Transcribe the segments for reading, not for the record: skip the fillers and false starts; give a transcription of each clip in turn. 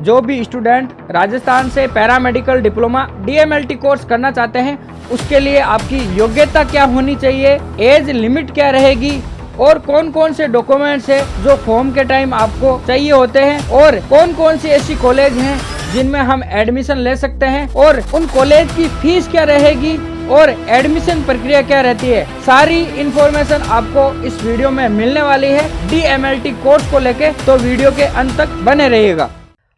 जो भी स्टूडेंट राजस्थान से पैरामेडिकल डिप्लोमा डीएमएलटी कोर्स करना चाहते हैं उसके लिए आपकी योग्यता क्या होनी चाहिए, एज लिमिट क्या रहेगी और कौन कौन से डॉक्यूमेंट्स है जो फॉर्म के टाइम आपको चाहिए होते हैं और कौन कौन सी ऐसी कॉलेज हैं जिनमें हम एडमिशन ले सकते हैं और उन कॉलेज की फीस क्या रहेगी और एडमिशन प्रक्रिया क्या रहती है, सारी इन्फॉर्मेशन आपको इस वीडियो में मिलने वाली है डीएमएलटी कोर्स को लेके। तो वीडियो के अंत तक बने रहिएगा।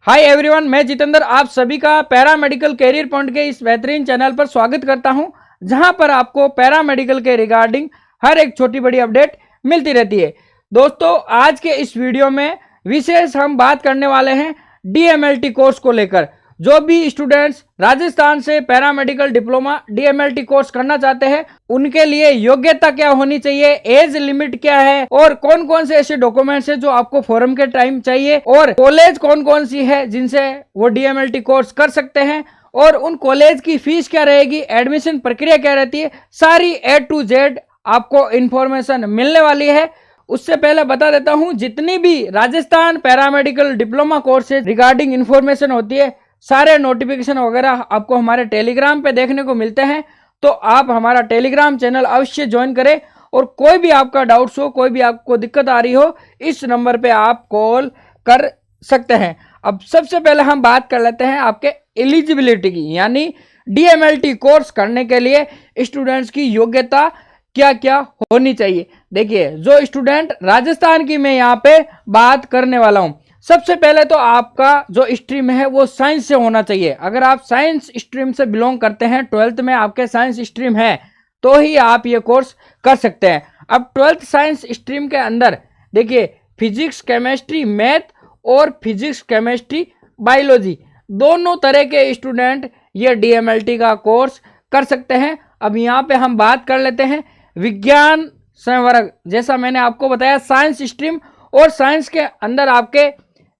हाय एवरीवन, मैं जितेंद्र आप सभी का पैरामेडिकल कैरियर पॉइंट के इस बेहतरीन चैनल पर स्वागत करता हूं, जहां पर आपको पैरामेडिकल के रिगार्डिंग हर एक छोटी बड़ी अपडेट मिलती रहती है। दोस्तों, आज के इस वीडियो में विशेष हम बात करने वाले हैं डीएमएलटी कोर्स को लेकर। जो भी स्टूडेंट्स राजस्थान से पैरामेडिकल डिप्लोमा डीएमएलटी कोर्स करना चाहते हैं उनके लिए योग्यता क्या होनी चाहिए, एज लिमिट क्या है और कौन कौन से ऐसे डॉक्यूमेंट्स हैं जो आपको फॉर्म के टाइम चाहिए और कॉलेज कौन कौन सी है जिनसे वो डीएमएलटी कोर्स कर सकते हैं और उन कॉलेज की फीस क्या रहेगी, एडमिशन प्रक्रिया क्या रहती है, सारी A to Z आपको इंफॉर्मेशन मिलने वाली है। उससे पहले बता देता हूं, जितनी भी Rajasthan paramedical diploma courses regarding information होती है, सारे नोटिफिकेशन वगैरह आपको हमारे टेलीग्राम पे देखने को मिलते हैं। तो आप हमारा टेलीग्राम चैनल अवश्य ज्वाइन करें और कोई भी आपका डाउट्स हो, कोई भी आपको दिक्कत आ रही हो, इस नंबर पे आप कॉल कर सकते हैं। अब सबसे पहले हम बात कर लेते हैं आपके एलिजिबिलिटी की, यानी डीएमएलटी कोर्स करने के लिए स्टूडेंट्स की योग्यता क्या क्या होनी चाहिए। देखिए, जो स्टूडेंट राजस्थान की मैं यहाँ पे बात करने वाला हूँ, सबसे पहले तो आपका जो स्ट्रीम है वो साइंस से होना चाहिए। अगर आप साइंस स्ट्रीम से बिलोंग करते हैं, 12th में आपके साइंस स्ट्रीम है, तो ही आप ये कोर्स कर सकते हैं। अब 12th साइंस स्ट्रीम के अंदर देखिए, फिजिक्स केमिस्ट्री मैथ और फिजिक्स केमिस्ट्री बायोलॉजी दोनों तरह के स्टूडेंट ये डीएमएलटी का कोर्स कर सकते हैं। अब यहाँ पे हम बात कर लेते हैं विज्ञान संवर्ग। जैसा मैंने आपको बताया, साइंस स्ट्रीम और साइंस के अंदर आपके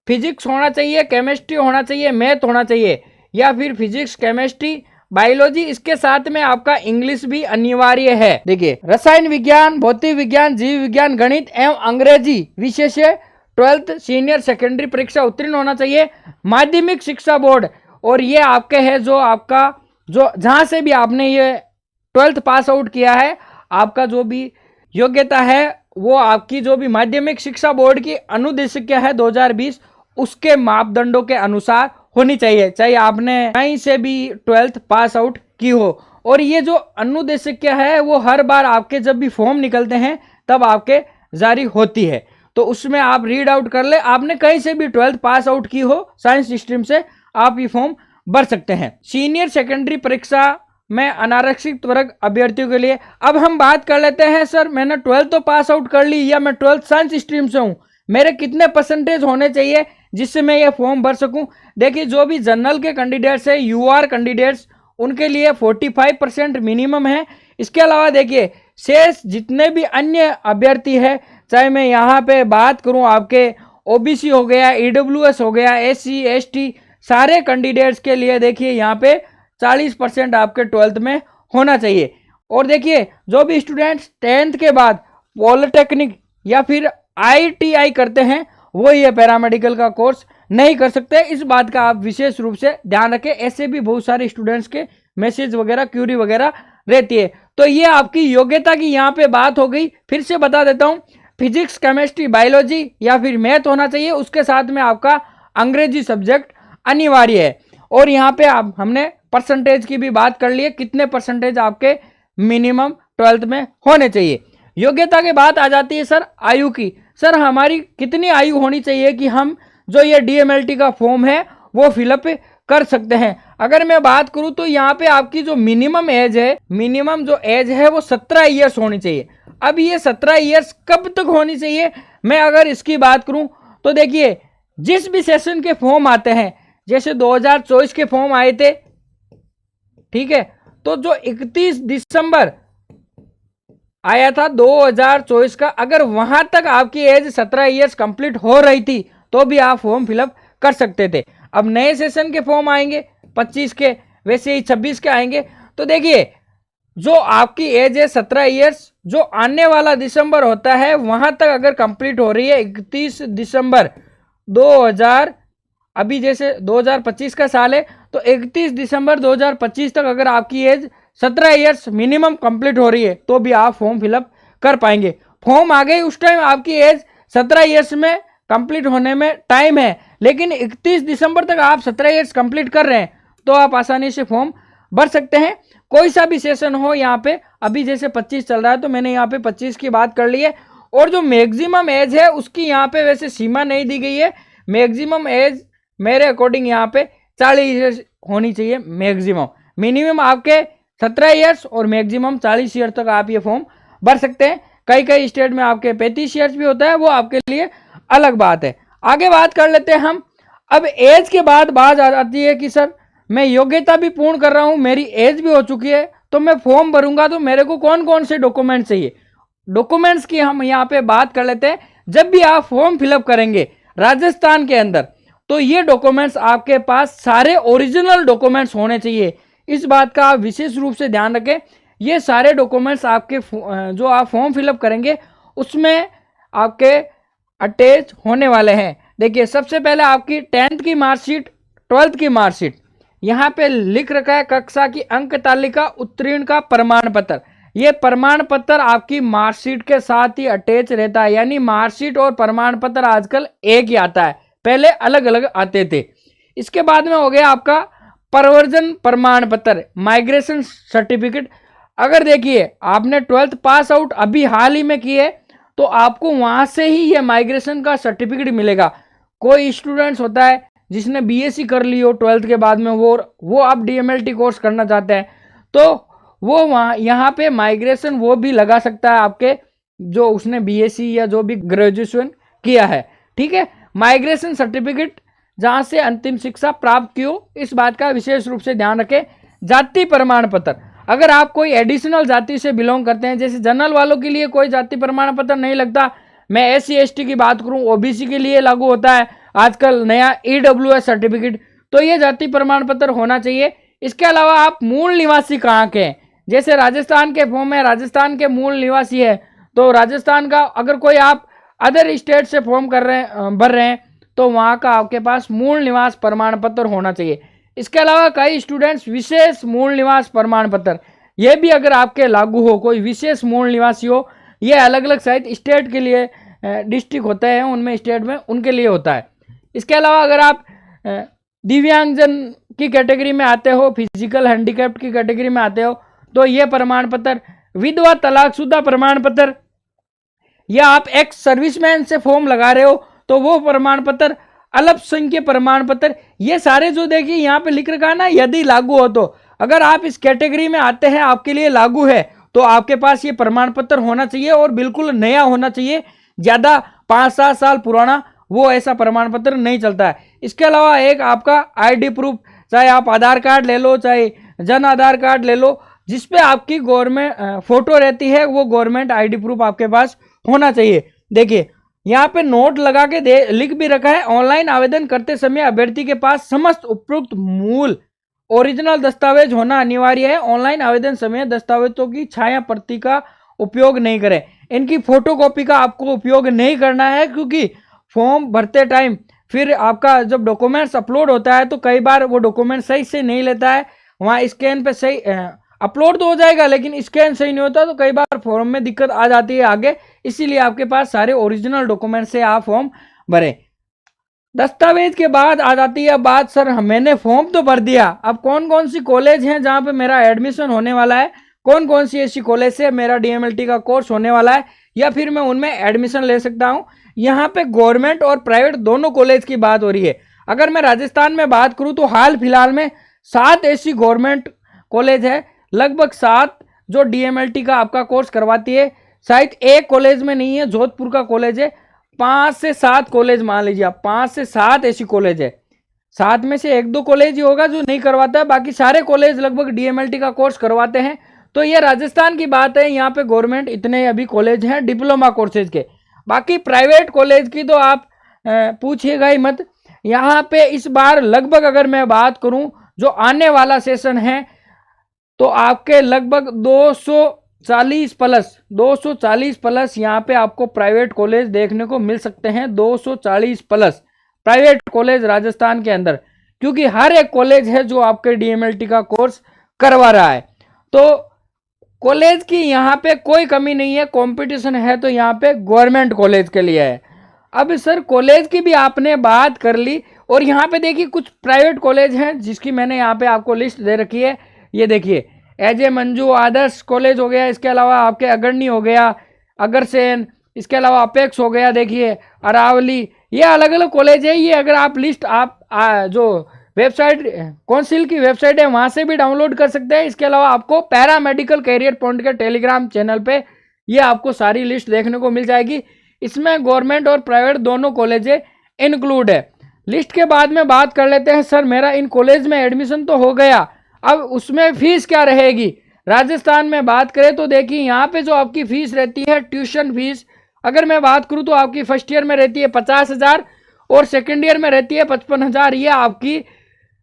फिजिक्स होना चाहिए, केमिस्ट्री होना चाहिए, मैथ होना चाहिए, या फिर फिजिक्स केमिस्ट्री बायोलॉजी, इसके साथ में आपका इंग्लिश भी अनिवार्य है। देखिए, रसायन विज्ञान, भौतिक विज्ञान, जीव विज्ञान, गणित एवं अंग्रेजी विषय से 12th सीनियर सेकेंडरी परीक्षा उत्तीर्ण होना चाहिए। माध्यमिक शिक्षा बोर्ड, और ये आपके है जो आपका जो जहां से भी आपने ये 12th पास आउट किया है, आपका जो भी योग्यता है वो आपकी जो भी माध्यमिक शिक्षा बोर्ड की अनुदेशिका है 2020 उसके मापदंडों के अनुसार होनी चाहिए, चाहे आपने कहीं से भी 12th पास आउट की हो। और ये जो अनुदेशिका है वो हर बार आपके जब भी फॉर्म निकलते हैं तब आपके जारी होती है, तो उसमें आप रीड आउट कर ले। आपने कहीं से भी 12th पास आउट की हो साइंस स्ट्रीम से, आप ये फॉर्म भर सकते हैं। सीनियर सेकेंडरी परीक्षा में अनारक्षित वर्ग अभ्यर्थियों के लिए अब हम बात कर लेते हैं, सर मैंने 12th तो पास आउट कर ली या मैं 12th साइंस स्ट्रीम से हूँ, मेरे कितने परसेंटेज होने चाहिए जिससे मैं ये फॉर्म भर सकूं। देखिए, जो भी जनरल के कैंडिडेट्स है, यूआर कैंडिडेट्स, उनके लिए 45% मिनिमम है। इसके अलावा देखिए, शेष जितने भी अन्य अभ्यर्थी है, चाहे मैं यहाँ पे बात करूँ आपके ओबीसी हो गया, ईडब्ल्यूएस हो गया, एससी एसटी, सारे कैंडिडेट्स के लिए देखिए यहाँ पे 40% आपके 12th में होना चाहिए। और देखिए, जो भी स्टूडेंट्स 10th के बाद पॉलिटेक्निक या फिर आईटीआई करते हैं वो ये पैरामेडिकल का कोर्स नहीं कर सकते। इस बात का आप विशेष रूप से ध्यान रखें, ऐसे भी बहुत सारे स्टूडेंट्स के मैसेज वगैरह, क्यूरी वगैरह रहती है। तो ये आपकी योग्यता की यहाँ पे बात हो गई। फिर से बता देता हूँ, फिजिक्स केमिस्ट्री बायोलॉजी या फिर मैथ होना चाहिए, उसके साथ में आपका अंग्रेजी सब्जेक्ट अनिवार्य है। और यहाँ पे आप हमने परसेंटेज की भी बात कर ली है, कितने परसेंटेज आपके मिनिमम 12th में होने चाहिए। योग्यता के बाद आ जाती है सर आयु की। सर हमारी कितनी आयु होनी चाहिए कि हम जो ये डीएमएलटी का फॉर्म है वो फिलअप कर सकते हैं। अगर मैं बात करूं तो यहाँ पे आपकी जो मिनिमम एज है, मिनिमम जो एज है वो 17 ईयर्स होनी चाहिए। अब ये 17 ईयर्स कब तक होनी चाहिए, मैं अगर इसकी बात करूं तो देखिए, जिस भी सेशन के फॉर्म आते हैं, जैसे 2024 के फॉर्म आए थे, ठीक है, तो जो 31 दिसंबर आया था 2024 का, अगर वहां तक आपकी एज 17 ईयर्स कंप्लीट हो रही थी तो भी आप फॉर्म फिलअप कर सकते थे। अब नए सेशन के फॉर्म आएंगे 25 के, वैसे ही 26 के आएंगे। तो देखिए, जो आपकी एज है 17 ईयर्स, जो आने वाला दिसंबर होता है वहां तक अगर कंप्लीट हो रही है 31 दिसंबर अभी जैसे 2025 का साल है तो 31 दिसंबर 2025 तक अगर आपकी एज 17 ईयर्स मिनिमम कंप्लीट हो रही है तो भी आप फॉर्म फिलअप कर पाएंगे। फॉर्म आ गई उस टाइम आपकी एज 17 ईयर्स में कंप्लीट होने में टाइम है, लेकिन 31 दिसंबर तक आप 17 ईयर्स कंप्लीट कर रहे हैं तो आप आसानी से फॉर्म भर सकते हैं। कोई सा भी सेशन हो, यहाँ पे अभी जैसे 25 चल रहा है तो मैंने यहाँ पे 25 की बात कर ली है। और जो मैक्सिमम एज है उसकी यहाँ पे वैसे सीमा नहीं दी गई है। मैक्सिमम एज मेरे अकॉर्डिंग यहाँ पे 40 ईयर्स होनी चाहिए मैक्सिमम। मिनिमम आपके 17 ईयर्स और मैक्सिमम 40 ईयर तक आप ये फॉर्म भर सकते हैं। कई कई स्टेट में आपके 35 ईयर्स भी होता है, वो आपके लिए अलग बात है। आगे बात कर लेते हैं हम। अब एज के बाद बात आ जाती है कि सर मैं योग्यता भी पूर्ण कर रहा हूं, मेरी एज भी हो चुकी है, तो मैं फॉर्म भरूंगा तो मेरे को कौन कौन से डॉक्यूमेंट चाहिए। डॉक्यूमेंट्स की हम यहाँ पे बात कर लेते हैं। जब भी आप फॉर्म फिलअप करेंगे राजस्थान के अंदर तो ये डॉक्यूमेंट्स आपके पास सारे ओरिजिनल डॉक्यूमेंट्स होने चाहिए। इस बात का आप विशेष रूप से ध्यान रखें। ये सारे डॉक्यूमेंट्स आपके जो आप फॉर्म फिलअप करेंगे उसमें आपके अटैच होने वाले हैं। देखिए सबसे पहले आपकी 10th की मार्कशीट, 12th की मार्कशीट, यहाँ पे लिख रखा है कक्षा की अंक तालिका उत्तीर्ण का प्रमाण पत्र। ये प्रमाण पत्र आपकी मार्कशीट के साथ ही अटैच रहता है, यानी मार्कशीट और प्रमाण पत्र आजकल एक ही आता है, पहले अलग अलग आते थे। इसके बाद में हो गया आपका प्रवर्जन प्रमाण पत्र, माइग्रेशन सर्टिफिकेट। अगर देखिए आपने 12th पास आउट अभी हाल ही में की है तो आपको वहां से ही ये माइग्रेशन का सर्टिफिकेट मिलेगा। कोई स्टूडेंट्स होता है जिसने बीएससी कर ली हो 12th के बाद में, वो आप डीएमएलटी कोर्स करना चाहते हैं तो वो वहाँ यहाँ पे माइग्रेशन वो भी लगा सकता है आपके, जो उसने बीएससी या जो भी ग्रेजुएशन किया है। ठीक है, माइग्रेशन सर्टिफिकेट जहाँ से अंतिम शिक्षा प्राप्त की हो, इस बात का विशेष रूप से ध्यान रखें। जाति प्रमाण पत्र, अगर आप कोई एडिशनल जाति से बिलोंग करते हैं, जैसे जनरल वालों के लिए कोई जाति प्रमाण पत्र नहीं लगता, मैं एससी एसटी की बात करूं ओबीसी के लिए लागू होता है आजकल नया ईडब्ल्यूएस सर्टिफिकेट, तो ये जाति प्रमाण पत्र होना चाहिए। इसके अलावा आप मूल निवासी कहाँ के हैं, जैसे राजस्थान के फॉर्म में राजस्थान के मूल निवासी है तो राजस्थान का, अगर कोई आप अदर स्टेट से फॉर्म भर रहे हैं तो वहाँ का आपके पास मूल निवास प्रमाण पत्र होना चाहिए। इसके अलावा कई स्टूडेंट्स विशेष मूल निवास प्रमाण पत्र, ये भी अगर आपके लागू हो, कोई विशेष मूल निवासी हो, ये अलग अलग शायद स्टेट के लिए डिस्ट्रिक्ट होते हैं उनमें, स्टेट में उनके लिए होता है। इसके अलावा अगर आप दिव्यांगजन की कैटेगरी में आते हो, फिजिकल हैंडीकैप्ड की कैटेगरी में आते हो तो ये प्रमाण पत्र, विधवा तलाकशुदा प्रमाण पत्र, या आप एक्स सर्विसमैन से फॉर्म लगा रहे हो तो वो प्रमाण पत्र, अल्पसंख्यक प्रमाण पत्र, ये सारे जो देखिए यहाँ पे लिख रखा है ना, यदि लागू हो तो, अगर आप इस कैटेगरी में आते हैं आपके लिए लागू है तो आपके पास ये प्रमाण पत्र होना चाहिए और बिल्कुल नया होना चाहिए। ज्यादा 5-7 साल पुराना वो ऐसा प्रमाण पत्र नहीं चलता है। इसके अलावा एक आपका आईडी प्रूफ, चाहे आप आधार कार्ड ले लो चाहे जन आधार कार्ड ले लो, जिसपे आपकी गवर्नमेंट फोटो रहती है, वो गवर्नमेंट आईडी प्रूफ आपके पास होना चाहिए। देखिए यहाँ पे नोट लगा के लिख भी रखा है, ऑनलाइन आवेदन करते समय अभ्यर्थी के पास समस्त उपयुक्त मूल ओरिजिनल दस्तावेज होना अनिवार्य है। ऑनलाइन आवेदन समय दस्तावेजों की छाया प्रति का उपयोग नहीं करें, इनकी फोटोकॉपी का आपको उपयोग नहीं करना है, क्योंकि फॉर्म भरते टाइम फिर आपका जब डॉक्यूमेंट्स अपलोड होता है तो कई बार वो डॉक्यूमेंट सही से नहीं लेता है, वहाँ स्कैन पे सही अपलोड तो हो जाएगा लेकिन स्कैन सही नहीं होता तो कई बार फॉर्म में दिक्कत आ जाती है आगे, इसीलिए आपके पास सारे ओरिजिनल डॉक्यूमेंट से आप फॉर्म भरें। दस्तावेज के बाद आ जाती है बात, सर मैंने फॉर्म तो भर दिया, अब कौन कौन सी कॉलेज हैं जहां पे मेरा एडमिशन होने वाला है, कौन कौन सी ऐसी कॉलेज से मेरा डीएमएलटी का कोर्स होने वाला है या फिर मैं उनमें एडमिशन ले सकता हूं। यहाँ पे गवर्नमेंट और प्राइवेट दोनों कॉलेज की बात हो रही है। अगर मैं राजस्थान में बात करूं तो हाल फिलहाल में 7 ऐसी गवर्नमेंट कॉलेज है, लगभग 7 जो डीएमएलटी का आपका कोर्स करवाती है। शायद एक कॉलेज में नहीं है, जोधपुर का कॉलेज है। 5 से 7 कॉलेज मान लीजिए आप, 5 से 7 ऐसी कॉलेज है। 7 में से 1-2 कॉलेज ही होगा जो नहीं करवाता है, बाकी सारे कॉलेज लगभग डीएमएलटी का कोर्स करवाते हैं। तो ये राजस्थान की बात है, यहाँ पे गवर्नमेंट इतने अभी कॉलेज हैं डिप्लोमा कोर्सेज के। बाकी प्राइवेट कॉलेज की तो आप पूछिएगा ही मत। यहाँ पे इस बार लगभग अगर मैं बात करूँ जो आने वाला सेशन है तो आपके लगभग 240 प्लस यहाँ पे आपको प्राइवेट कॉलेज देखने को मिल सकते हैं। 240 प्लस प्राइवेट कॉलेज राजस्थान के अंदर, क्योंकि हर एक कॉलेज है जो आपके डीएमएलटी का कोर्स करवा रहा है। तो कॉलेज की यहाँ पे कोई कमी नहीं है, कंपटीशन है तो यहाँ पे गवर्नमेंट कॉलेज के लिए है। अब सर कॉलेज की भी आपने बात कर ली, और यहाँ पे देखिए कुछ प्राइवेट कॉलेज हैं जिसकी मैंने यहाँ पे आपको लिस्ट दे रखी है। ये देखिए एजे मंजू आदर्श कॉलेज हो गया, इसके अलावा आपके अग्रणी हो गया, अग्रसेन, इसके अलावा अपेक्स हो गया, देखिए अरावली, ये अलग अलग कॉलेज है। ये अगर आप लिस्ट जो वेबसाइट काउंसिल की वेबसाइट है वहाँ से भी डाउनलोड कर सकते हैं। इसके अलावा आपको पैरामेडिकल कैरियर पॉइंट के टेलीग्राम चैनल पे ये आपको सारी लिस्ट देखने को मिल जाएगी। इसमें गवर्नमेंट और प्राइवेट दोनों कॉलेज इंक्लूड है। लिस्ट के बाद में बात कर लेते हैं, सर मेरा इन कॉलेज में एडमिशन तो हो गया, अब उसमें फीस क्या रहेगी। राजस्थान में बात करें तो देखिए यहाँ पे जो आपकी फीस रहती है ट्यूशन फीस, अगर मैं बात करूँ तो आपकी फर्स्ट ईयर में रहती है 50,000 और सेकेंड ईयर में रहती है 55,000। ये आपकी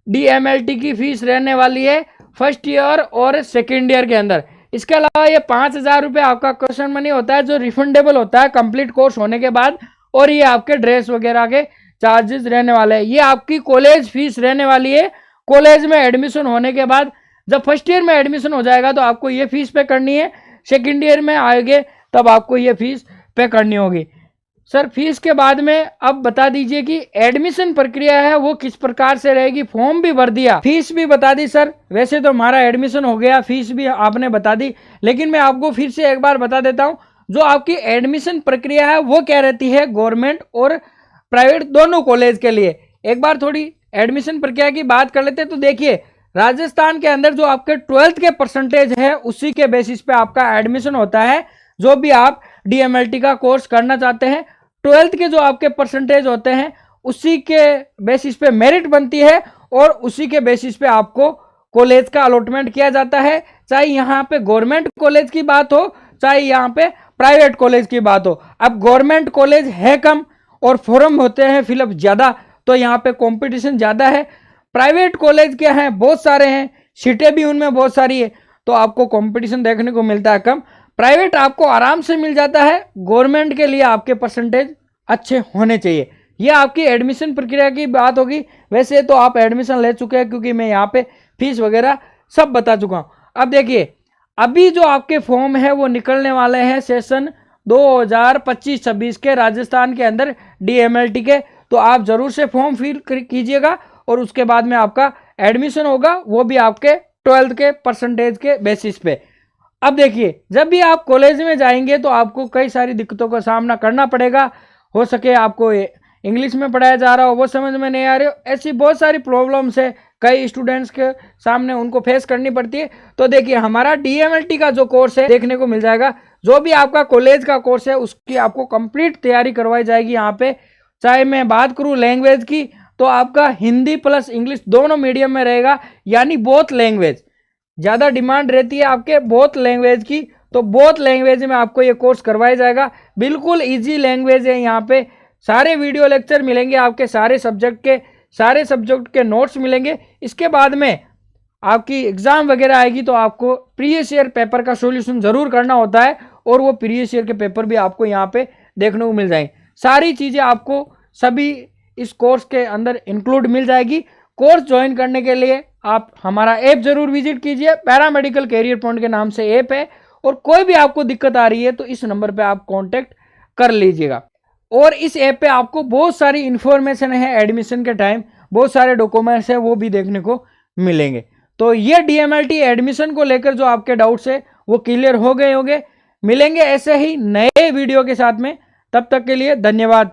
डीएमएलटी की फीस रहने वाली है फर्स्ट ईयर और सेकेंड ईयर के अंदर। इसके अलावा ये 5,000 रुपये आपका क्वेश्चन मनी होता है जो रिफंडेबल होता है कंप्लीट कोर्स होने के बाद, और ये आपके ड्रेस वगैरह के चार्जेस रहने वाले हैं। ये आपकी कॉलेज फीस रहने वाली है। कॉलेज में एडमिशन होने के बाद जब फर्स्ट ईयर में एडमिशन हो जाएगा तो आपको ये फीस पे करनी है, सेकेंड ईयर में आएंगे तब आपको ये फीस पे करनी होगी। सर फीस के बाद में अब बता दीजिए कि एडमिशन प्रक्रिया है वो किस प्रकार से रहेगी। फॉर्म भी भर दिया, फीस भी बता दी सर। वैसे तो हमारा एडमिशन हो गया, फीस भी आपने बता दी, लेकिन मैं आपको फिर से एक बार बता देता हूँ जो आपकी एडमिशन प्रक्रिया है वो क्या रहती है गवर्नमेंट और प्राइवेट दोनों कॉलेज के लिए। एक बार थोड़ी एडमिशन प्रक्रिया की बात कर लेते हैं। तो देखिए राजस्थान के अंदर जो आपके 12th के परसेंटेज है उसी के बेसिस पे आपका एडमिशन होता है। जो भी आप डीएमएलटी का कोर्स करना चाहते हैं 12th के जो आपके परसेंटेज होते हैं उसी के बेसिस पे मेरिट बनती है और उसी के बेसिस पे आपको कॉलेज का अलॉटमेंट किया जाता है। चाहे यहाँ पे गवर्नमेंट कॉलेज की बात हो चाहे यहाँ पे प्राइवेट कॉलेज की बात हो। अब गवर्नमेंट कॉलेज है कम और फॉर्म होते हैं फिलअप ज़्यादा, तो यहाँ पे कंपटीशन ज़्यादा है। प्राइवेट कॉलेज क्या हैं बहुत सारे हैं, सीटें भी उनमें बहुत सारी है, तो आपको कंपटीशन देखने को मिलता है कम। प्राइवेट आपको आराम से मिल जाता है, गवर्नमेंट के लिए आपके परसेंटेज अच्छे होने चाहिए। ये आपकी एडमिशन प्रक्रिया की बात होगी। वैसे तो आप एडमिशन ले चुके हैं क्योंकि मैं यहाँ पे फीस वगैरह सब बता चुका हूँ। अब देखिए अभी जो आपके फॉर्म है वो निकलने वाले हैं सेशन 2025-26 के राजस्थान के अंदर डीएमएलटी के, तो आप जरूर से फॉर्म फिल कीजिएगा और उसके बाद में आपका एडमिशन होगा, वो भी आपके 12th के परसेंटेज के बेसिस पे। अब देखिए जब भी आप कॉलेज में जाएंगे तो आपको कई सारी दिक्कतों का सामना करना पड़ेगा। हो सके आपको इंग्लिश में पढ़ाया जा रहा हो वो समझ में नहीं आ रही हो, ऐसी बहुत सारी प्रॉब्लम्स है कई स्टूडेंट्स के सामने, उनको फेस करनी पड़ती है। तो देखिए हमारा डीएमएलटी का जो कोर्स है देखने को मिल जाएगा। जो भी आपका कॉलेज का कोर्स है उसकी आपको कंप्लीट तैयारी करवाई जाएगी यहाँ पे। चाहे मैं बात करूँ लैंग्वेज की तो आपका हिंदी प्लस इंग्लिश दोनों मीडियम में रहेगा, यानी बोथ लैंग्वेज ज़्यादा डिमांड रहती है आपके बोथ लैंग्वेज की, तो बोथ लैंग्वेज में आपको ये कोर्स करवाया जाएगा। बिल्कुल इजी लैंग्वेज है, यहाँ पे सारे वीडियो लेक्चर मिलेंगे आपके, सारे सब्जेक्ट के नोट्स मिलेंगे। इसके बाद में आपकी एग्ज़ाम वगैरह आएगी तो आपको प्रीवियस ईयर पेपर का सॉल्यूशन ज़रूर करना होता है और वो प्रीवियस ईयर के पेपर भी आपको यहाँ पे देखने को मिल जाएंगे। सारी चीज़ें आपको सभी इस कोर्स के अंदर इंक्लूड मिल जाएगी। कोर्स ज्वाइन करने के लिए आप हमारा ऐप जरूर विजिट कीजिए, पैरामेडिकल कैरियर पॉइंट के नाम से ऐप है, और कोई भी आपको दिक्कत आ रही है तो इस नंबर पे आप कांटेक्ट कर लीजिएगा। और इस ऐप पे आपको बहुत सारी इन्फॉर्मेशन है एडमिशन के टाइम, बहुत सारे डॉक्यूमेंट्स है वो भी देखने को मिलेंगे। तो ये डीएमएलटी एडमिशन को लेकर जो आपके डाउट्स है वो क्लियर हो गए होंगे। मिलेंगे ऐसे ही नए वीडियो के साथ में, तब तक के लिए धन्यवाद।